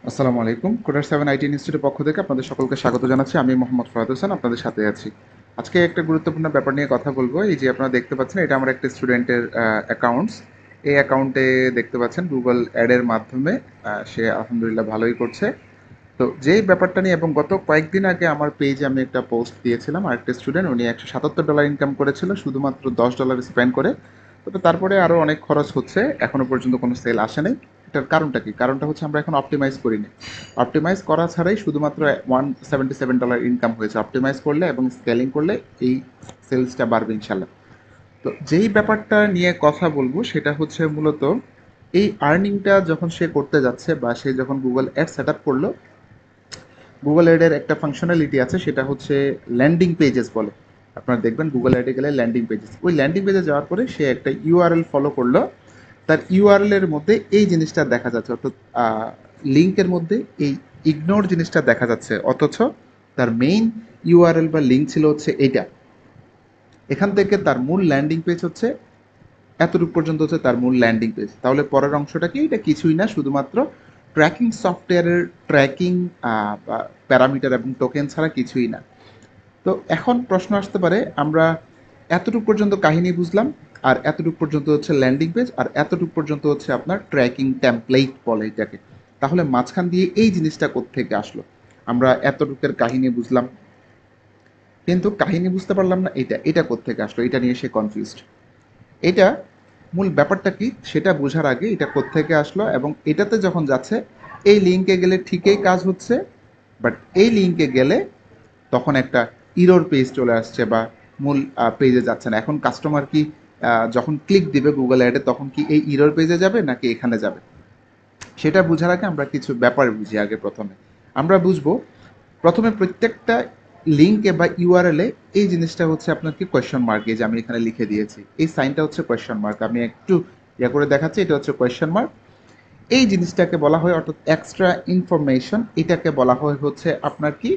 আসসালামু আলাইকুম। Coder 7 IT ইনস্টিটিউটের পক্ষ থেকে আপনাদের সকলকে স্বাগত জানাচ্ছি। আমি মোহাম্মদ ফরাদ হোসেন আপনাদের সাথে আছি। আজকে একটা গুরুত্বপূর্ণ ব্যাপার নিয়ে কথা বলবো। এই যে আপনারা দেখতে পাচ্ছেন এটা আমার একটা স্টুডেন্টের অ্যাকাউন্টস। এই অ্যাকাউন্টে দেখতে পাচ্ছেন গুগল অ্যাডের মাধ্যমে সে আলহামদুলিল্লাহ ভালোই করছে। তো যেই ব্যাপারটা নিয়ে এবং গত কয়েকদিন আগে আমার পেজে আমি একটা পোস্ট দিয়েছিলাম। আরেকটা স্টুডেন্ট উনি $177 ইনকাম করেছিল শুধুমাত্র $10 স্পেন্ড করে। তবে তারপরে আরও অনেক খরচ হচ্ছে। এখনো পর্যন্ত কোনো সেল আসে নাই। এটার কারণটা কি? কারণটা হচ্ছে আমরা এখন অপটিমাইজ করিনি। অপটিমাইজ করা ছাড়াই শুধুমাত্র $177 ইনকাম হয়েছে। অপটিমাইজ করলে এবং স্কেলিং করলে এই সেলসটা বাড়বে ইনশাল্লাহ। তো যেই ব্যাপারটা নিয়ে কথা বলবো সেটা হচ্ছে মূলত এই আর্নিংটা যখন সে করতে যাচ্ছে বা সে যখন গুগল অ্যাড সেট আপ করলো, গুগল অ্যাডের একটা ফাংশনালিটি আছে সেটা হচ্ছে ল্যান্ডিং পেজেস বলে। আপনারা দেখবেন গুগল অ্যাডে গেলে ল্যান্ডিং পেজেস, ওই ল্যান্ডিং পেজে যাওয়ার পরে সে একটা ইউআরএল ফলো করলো। তার ইউআরএল এর মধ্যে এই জিনিসটা দেখা যাচ্ছে, অর্থাৎ লিঙ্কের মধ্যে এই ইগনোর জিনিসটা দেখা যাচ্ছে, অথচ তার মেইন ইউআরএল বা লিঙ্ক ছিল হচ্ছে এইটা। এখান থেকে তার মূল ল্যান্ডিং পেজ হচ্ছে এতটুকু পর্যন্ত হচ্ছে তার মূল ল্যান্ডিং পেজ। তাহলে পরের অংশটা কি? এটা কিছুই না, শুধুমাত্র ট্র্যাকিং সফটওয়্যারের ট্র্যাকিং প্যারামিটার এবং টোকেন ছাড়া কিছুই না। তো এখন প্রশ্ন আসতে পারে, আমরা এতটুকু পর্যন্ত কাহিনী বুঝলাম, আর এতটুকু পর্যন্ত হচ্ছে ল্যান্ডিং পেজ, আর এতটুকু পর্যন্ত হচ্ছে আপনার ট্র্যাকিং টেমপ্লেট বলে এটাকে। তাহলে মাঝখান দিয়ে এই জিনিসটা কোত্থেকে আসলো? আমরা এতটুকের কাহিনী বুঝলাম, কিন্তু কাহিনী বুঝতে পারলাম না এটা এটা কোত্থেকে আসলো, এটা নিয়ে সে কনফিউজড। এটা মূল ব্যাপারটা কি সেটা বোঝার আগে এটা কোত্থেকে আসলো এবং এটাতে যখন যাচ্ছে, এই লিঙ্কে গেলে ঠিকই কাজ হচ্ছে, বাট এই লিঙ্কে গেলে তখন একটা ইরর পেজ চলে আসছে বা মূল পেজে যাচ্ছে না। এখন কাস্টমার কি যখন ক্লিক দিবে গুগল অ্যাডে তখন কি এই ইরর পেজে যাবে নাকি এখানে যাবে? সেটা বোঝার আগে আমরা কিছু ব্যাপার বুঝি আগে। আমরা বুঝবো প্রথমে প্রত্যেকটা লিঙ্কে বা ইউআরএলে এই জিনিসটা হচ্ছে আপনার কি কোয়েশ্চন মার্ক। এই যে আমি এখানে লিখে দিয়েছি, এই সাইনটা হচ্ছে কোয়েশ্চন মার্ক। আমি একটু ইয়া করে দেখাচ্ছি, এটা হচ্ছে কোয়েশ্চন মার্ক। এই জিনিসটাকে বলা হয়, অর্থাৎ এক্সট্রা ইনফরমেশন, এটাকে বলা হয় হচ্ছে আপনার কি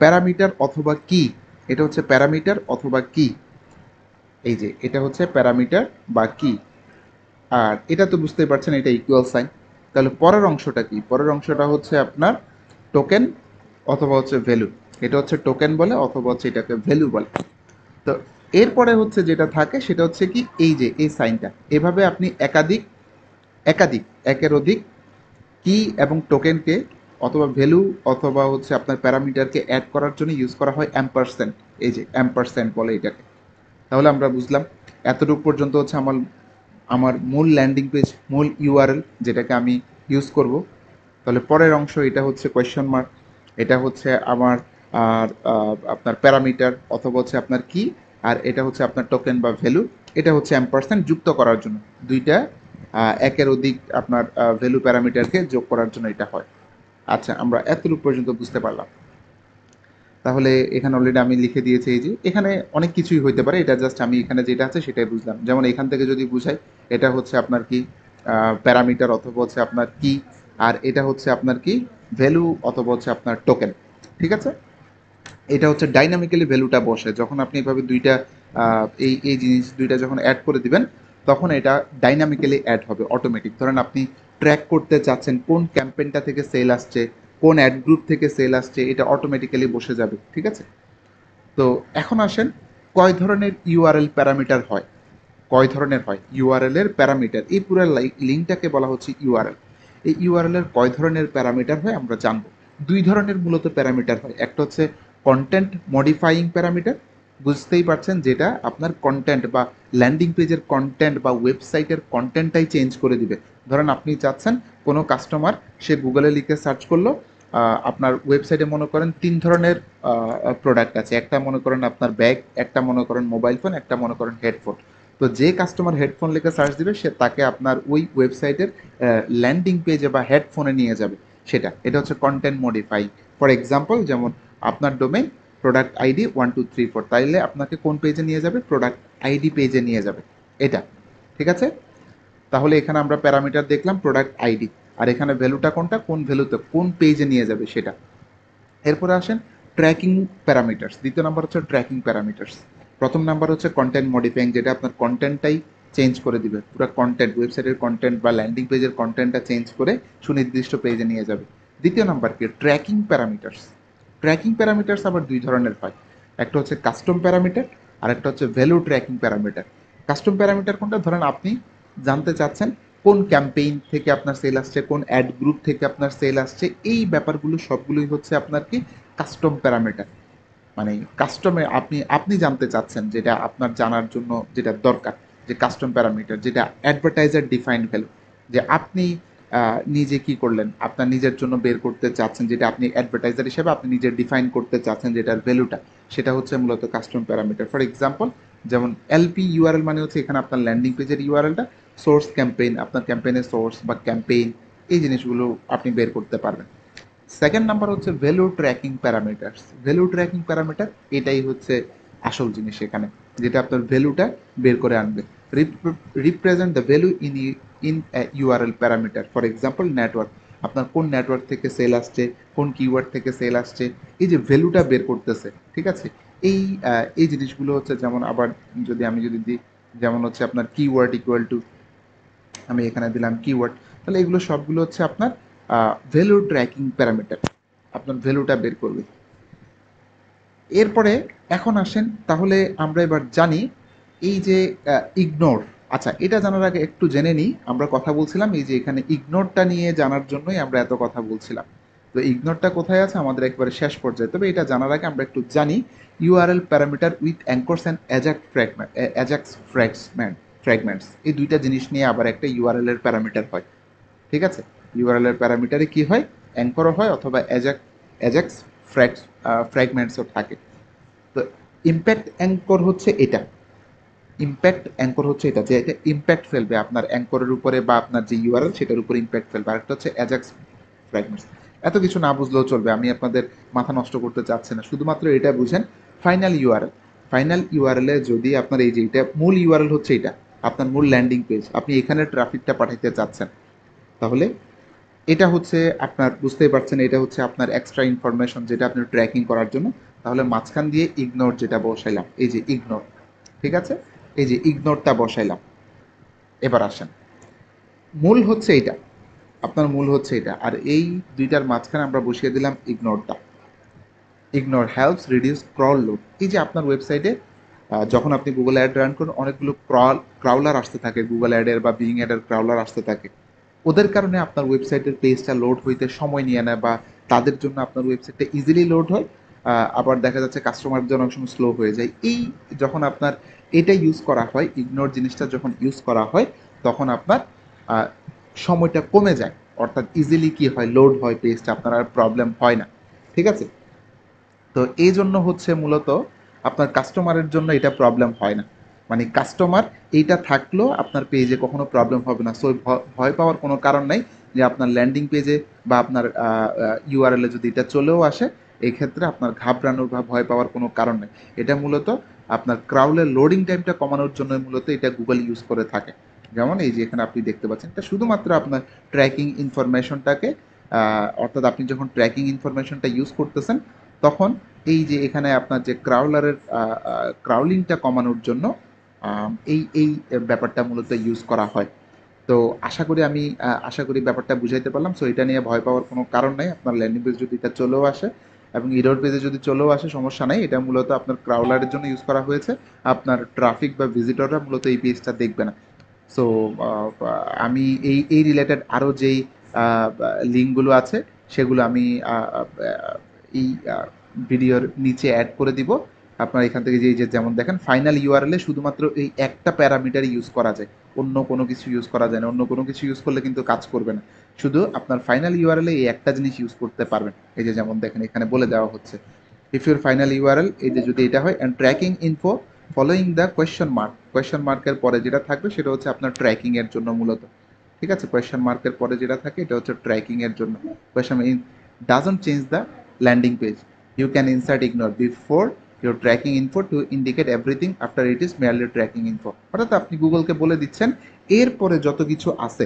প্যারামিটার অথবা কি। এটা হচ্ছে প্যারামিটার অথবা কি। এই যে এটা হচ্ছে প্যারামিটার বা কি। আর এটা তো বুঝতেই পারছেন এটা ইকুয়াল সাইন। তাহলে পরের অংশটা কি? পরের অংশটা হচ্ছে আপনার টোকেন অথবা হচ্ছে ভ্যালু। এটা হচ্ছে টোকেন বলে অথবা হচ্ছে এটাকে ভ্যালু বলে। তো এরপরে হচ্ছে যেটা থাকে সেটা হচ্ছে কি এই যে এই সাইনটা। এভাবে আপনি একাধিক একাধিক একের অধিক কি এবং টোকেনকে অথবা ভ্যালু অথবা হচ্ছে আপনার প্যারামিটারকে অ্যাড করার জন্য ইউজ করা হয় অ্যাম্পারস্যান্ড। এই যে অ্যাম্পারস্যান্ড বলে এটাকে। তাহলে আমরা বুঝলাম এতটুকু পর্যন্ত হচ্ছে আমার আমার মূল ল্যান্ডিং পেজ, মূল ইউআরএল যেটাকে আমি ইউজ করব। তাহলে পরের অংশ এটা হচ্ছে কোয়েশ্চন মার্ক, এটা হচ্ছে আমার আর আপনার প্যারামিটার অথবা হচ্ছে আপনার কি, আর এটা হচ্ছে আপনার টোকেন বা ভ্যালু। এটা হচ্ছে অ্যাম্পারস্যান্ড যুক্ত করার জন্য, দুইটা একের অধিক আপনার ভ্যালু প্যারামিটারকে যোগ করার জন্য এটা হয়। আচ্ছা, আমরা এতটুকু পর্যন্ত বুঝতে পারলাম। তাহলে এখানে অলরেডি আমি লিখে দিয়েছি, এই যে এখানে অনেক কিছুই হইতে পারে, এটা জাস্ট আমি এখানে যেটা আছে সেটাই বুঝলাম। যেমন এখান থেকে যদি বুঝাই, এটা হচ্ছে আপনার কি প্যারামিটার অথবা হচ্ছে আপনার কি, আর এটা হচ্ছে আপনার কি ভ্যালু অথবা হচ্ছে আপনার টোকেন। ঠিক আছে? এটা হচ্ছে ডাইনামিক্যালি ভ্যালুটা বসে যখন আপনি এভাবে দুইটা এই এই জিনিস দুইটা যখন অ্যাড করে দিবেন, তখন এটা ডাইনামিক্যালি অ্যাড হবে অটোমেটিক। ধরেন আপনি ট্র্যাক করতে চাচ্ছেন কোন ক্যাম্পেইনটা থেকে সেল আসছে, কোন অ্যাড গ্রুপ থেকে সেল আসছে, এটা অটোমেটিক্যালি বসে যাবে। ঠিক আছে? তো এখন আসেন, কয় ধরনের ইউআরএল প্যারামিটার হয়? কয় ধরনের হয় ইউআরএল এর প্যারামিটার? এই পুরো লিঙ্কটাকে বলা হচ্ছে ইউআরএল। এই ইউআরএল এর কয় ধরনের প্যারামিটার হয় আমরা জানবো। দুই ধরনের মূলত প্যারামিটার হয়। একটা হচ্ছে কন্টেন্ট মডিফাইং প্যারামিটার, বুঝতেই পারছেন, যেটা আপনার কন্টেন্ট বা ল্যান্ডিং পেজের কন্টেন্ট বা ওয়েবসাইটের কন্টেন্টটাই চেঞ্জ করে দিবে। ধরেন আপনি চাচ্ছেন কোনো কাস্টমার সে গুগলে লিখে সার্চ করলো, আপনার ওয়েবসাইটে মনে করেন তিন ধরনের প্রোডাক্ট আছে। একটা মনে করেন আপনার ব্যাগ, একটা মনে করেন মোবাইল ফোন, একটা মনে করেন হেডফোন। তো যে কাস্টমার হেডফোন লিখে সার্চ দিবে সে তাকে আপনার ওই ওয়েবসাইটের ল্যান্ডিং পেজে বা হেডফোনে নিয়ে যাবে। এটা হচ্ছে কন্টেন্ট মডিফাই। ফর এক্সাম্পল, যেমন আপনার ডোমেইন প্রোডাক্ট আইডি 1234, তাইলে আপনাকে কোন পেজে নিয়ে যাবে? প্রোডাক্ট আইডি পেজে নিয়ে যাবে। এটা ঠিক আছে? তাহলে এখানে আমরা প্যারামিটার দেখলাম প্রোডাক্ট আইডি, আর এখানে ভ্যালুটা কোনটা, কোন ভ্যালুতে কোন পেজে নিয়ে যাবে সেটা। এরপরে আসেন ট্র্যাকিং প্যারামিটার্স। দ্বিতীয় নাম্বার হচ্ছে ট্র্যাকিং প্যারামিটার্স। প্রথম নাম্বার হচ্ছে কন্টেন্ট মডিফাইং, যেটা আপনার কন্টেন্টটাই চেঞ্জ করে দিবে। পুরো কন্টেন্ট, ওয়েবসাইটের কন্টেন্ট বা ল্যান্ডিং পেজের কন্টেন্টটা চেঞ্জ করে সুনির্দিষ্ট পেজে নিয়ে যাবে। দ্বিতীয় নাম্বার কি ট্র্যাকিং প্যারামিটার্স। ট্র্যাকিং প্যারামিটার্স আবার দুই ধরনের হয়, একটা হচ্ছে কাস্টম প্যারামিটার আর একটা হচ্ছে value tracking parameter. Custom parameter কোনটা, ধরেন আপনি জানতে চাচ্ছেন কোন ক্যাম্পেইন থেকে আপনার সেল আসছে, কোন অ্যাড গ্রুপ থেকে আপনার সেল আসছে, এই ব্যাপারগুলো সবগুলোই হচ্ছে আপনার কি কাস্টম প্যারামিটার। মানে কাস্টমে আপনি আপনি জানতে চাচ্ছেন যেটা আপনার জানার জন্য যেটা দরকার, যে কাস্টম প্যারামিটার যেটা অ্যাডভার্টাইজার ডিফাইন্ড ভ্যালু, যে আপনি নিজে কি করলেন আপনার নিজের জন্য বের করতে চাচ্ছেন, যেটা আপনি অ্যাডভার্টাইজার হিসেবে আপনি নিজে ডিফাইন করতে চাচ্ছেন যেটার ভ্যালুটা, সেটা হচ্ছে মূলত কাস্টম প্যারামিটার। ফর এক্সাম্পল, যেমন এলপি ইউআরএল মানে হচ্ছে এখানে আপনার ল্যান্ডিং পেজের ইউআরএলটা, সোর্স ক্যাম্পেইন আপনার ক্যাম্পেইনের সোর্স বা ক্যাম্পেইন, এই জিনিসগুলো আপনি বের করতে পারবেন। সেকেন্ড নাম্বার হচ্ছে value tracking parameters. Value tracking parameter এটাই হচ্ছে আসল জিনিস এখানে, যেটা আপনার ভ্যালুটা বের করে আনবে। Represent the value in URL parameter. For example network, আপনার কোন নেটওয়ার্ক থেকে সেল আসছে, কোন কিওয়ার্ড থেকে সেল আসছে, এই যে ভ্যালুটা বের করতেছে, ঠিক আছে। এই এই জিনিসগুলো হচ্ছে, যেমন আবার যদি দিই, যেমন হচ্ছে আপনার কিওয়ার্ড ইকুয়াল টু, আমি এখানে দিলাম কিওয়ার্ড, তাহলে এগুলো সবগুলো হচ্ছে আপনার ভ্যালু ট্র্যাকিং প্যারামিটার, আপনার ভ্যালুটা বের করবে। এরপরে এখন আসেন, তাহলে আমরা এবার জানি এই যে ইগনোর। আচ্ছা, এটা জানার আগে একটু জেনে নিই, আমরা কথা বলছিলাম এই যে এখানে ইগনোরটা নিয়ে জানার জন্যই আমরা এত কথা বলছিলাম। তো ইগনোরটা কোথায় আছে আমাদের একবারে শেষ পর্যায়ে, তবে এটা জানার আগে আমরা একটু জানি URL parameter with anchors and AJAX fragments, এই দুইটা জিনিস নিয়ে আবার একটা ইউআরএল এর প্যারামিটার হয়, ঠিক আছে। ইউআরএল এর প্যারামিটারে কি হয়, অ্যাঙ্করও হয় অথবা অ্যাজাক্স ফ্র্যাগমেন্টসও থাকে। তো ইম্প্যাক্ট অ্যাঙ্কর হচ্ছে এটা, যে এটা ইম্প্যাক্ট ফেলবে আপনার অ্যাঙ্করের উপরে বা আপনার যে ইউআরএল সেটার উপরে ইম্প্যাক্ট ফেলবে। আরেকটা হচ্ছে অ্যাজাক্স ফ্র্যাগমেন্টস। এত কিছু না বুঝলেও চলবে, আমি আপনাদের মাথা নষ্ট করতে চাচ্ছি না, শুধুমাত্র এটা বুঝেন। ফাইনাল ইউআরএল, ফাইনাল ইউআরএলে যদি আপনার এই যে এটা মূল ইউআরএল হচ্ছে এটা আপনার মূল ল্যান্ডিং পেজ, আপনি এখানে ট্রাফিকটা পাঠাইতে চাচ্ছেন, তাহলে এটা হচ্ছে আপনার, বুঝতেই পারছেন, এটা হচ্ছে আপনার এক্সট্রা ইনফরমেশন যেটা আপনি ট্র্যাকিং করার জন্য। তাহলে মাঝখান দিয়ে ইগনোর যেটা বসাইলাম, এই যে ইগনোর, ঠিক আছে, এই যে ইগনোরটা বসাইলাম। এবার আসেন, মূল হচ্ছে এটা, আপনার মূল হচ্ছে এটা, আর এই দুইটার মাঝখানে আমরা বসিয়ে দিলাম ইগনোরটা। Ignore helps reduce crawl load. এই যে আপনার ওয়েবসাইটে যখন আপনি গুগল অ্যাড রান করেন, অনেকগুলো ক্রাউলার আসতে থাকে, গুগল অ্যাডের বা বিং অ্যাডের ক্রাউলার আসতে থাকে। ওদের কারণে আপনার ওয়েবসাইটের পেজটা লোড হইতে সময় নিয়ে নেয়, বা তাদের জন্য আপনার ওয়েবসাইটটা ইজিলি লোড হয়, আবার দেখা যাচ্ছে কাস্টমারদের জন্য অনেক সময় স্লো হয়ে যায়। এই যখন আপনার এটা ইউজ করা হয়, ইগনোর জিনিসটা যখন ইউজ করা হয়, তখন আপনার আহ, সময়টা কমে যায়, অর্থাৎ ইজিলি কি হয়, লোড হয় পেজটা, আপনার আর প্রবলেম হয় না, ঠিক আছে। তো এই জন্য হচ্ছে মূলত আপনার কাস্টমারের জন্য এটা প্রবলেম হয় না, মানে কাস্টমার এইটা থাকলেও আপনার পেজে কখনো প্রবলেম হবে না। সো ভয় পাওয়ার কোনো কারণ নেই যে আপনার ল্যান্ডিং পেজে বা আপনার ইউআরএলে যদি এটা চলেও আসে, এই ক্ষেত্রে আপনার ঘাবড়ানোর বা ভয় পাওয়ার কোনো কারণ নেই। এটা মূলত আপনার ক্রাউলের লোডিং টাইমটা কমানোর জন্য মূলত এটা গুগল ইউজ করে থাকে। যেমন এই যে এখানে আপনি দেখতে পাচ্ছেন, এটা শুধুমাত্র আপনার ট্র্যাকিং ইনফরমেশনটাকে, অর্থাৎ আপনি যখন ট্র্যাকিং ইনফরমেশনটা ইউজ করতেছেন, তখন এই যে এখানে আপনার যে ক্রাউলারের ক্রাউলিংটা কমানোর জন্য এই ব্যাপারটা মূলত ইউজ করা হয়। তো আশা করি ব্যাপারটা বুঝাইতে পারলাম। সো এটা নিয়ে ভয় পাওয়ার কোনো কারণ নাই। আপনার ল্যান্ডিং পেজ যদি এটা চলেও আসে এবং ইরোর পেজে যদি চলেও আসে, সমস্যা নাই। এটা মূলত আপনার ক্রাউলারের জন্য ইউজ করা হয়েছে। আপনার ট্রাফিক বা ভিজিটররা মূলত এই পেজটা দেখবে না। সো আমি এই রিলেটেড আরও যেই লিঙ্কগুলো আছে সেগুলো আমি এই ভিডিওর নিচে অ্যাড করে দিব। আপনার এখান থেকে যে যেমন দেখেন ফাইনাল ইউআরএলে শুধুমাত্র এই একটা প্যারামিটার ইউজ করা যায়, অন্য কোনো কিছু ইউজ করা যায় না। অন্য কোনো কিছু ইউজ করলে কিন্তু কাজ করবে না, শুধু আপনার ফাইনাল ইউআরএলে এই একটা জিনিস ইউজ করতে পারবেন। এই যে যেমন দেখেন এখানে বলে দেওয়া হচ্ছে, ইফ ইউর ফাইনাল ইউআরএল, এই যে যদি এটা হয়, and tracking info following the question মার্কের পরে যেটা থাকবে সেটা হচ্ছে আপনার ট্র্যাকিং এর জন্য মূলত, ঠিক আছে। কোয়েশ্চেন মার্কের পরে যেটা থাকে এটা হচ্ছে ট্র্যাকিং এর জন্য। Question doesn't change the landing page, you can insert ignore before your tracking info to indicate everything after it is merely tracking info। অর্থাৎ আপনি গুগলকে বলে দিচ্ছেন এরপরে যত কিছু আছে,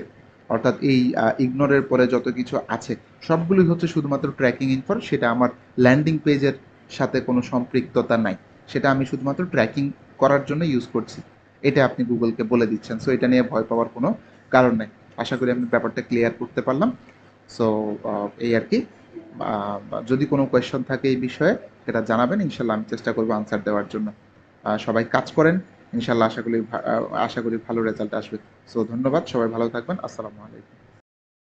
অর্থাৎ এই ইগনোরের পরে যত কিছু আছে সবগুলোই হচ্ছে শুধুমাত্র ট্র্যাকিং ইনফো, সেটা আমার ল্যান্ডিং পেজের সাথে কোনো সম্পৃক্ততা নাই, সেটা আমি শুধুমাত্র ট্র্যাকিং করার জন্য ইউজ করছি, এটা আপনি গুগলকে বলে দিচ্ছেন। সো এটা নিয়ে ভয় পাওয়ার কোনো কারণ নেই। আশা করি আমি ব্যাপারটা ক্লিয়ার করতে পারলাম। সো এই আর কি। যদি কোনো কোয়েশ্চন থাকে এই বিষয়ে সেটা জানাবেন, ইনশাল্লাহ আমি চেষ্টা করবো আনসার দেওয়ার জন্য। সবাই কাজ করেন, ইনশাল্লাহ আশা করি ভালো রেজাল্ট আসবে। সো ধন্যবাদ, সবাই ভালো থাকবেন, আসসালামু আলাইকুম।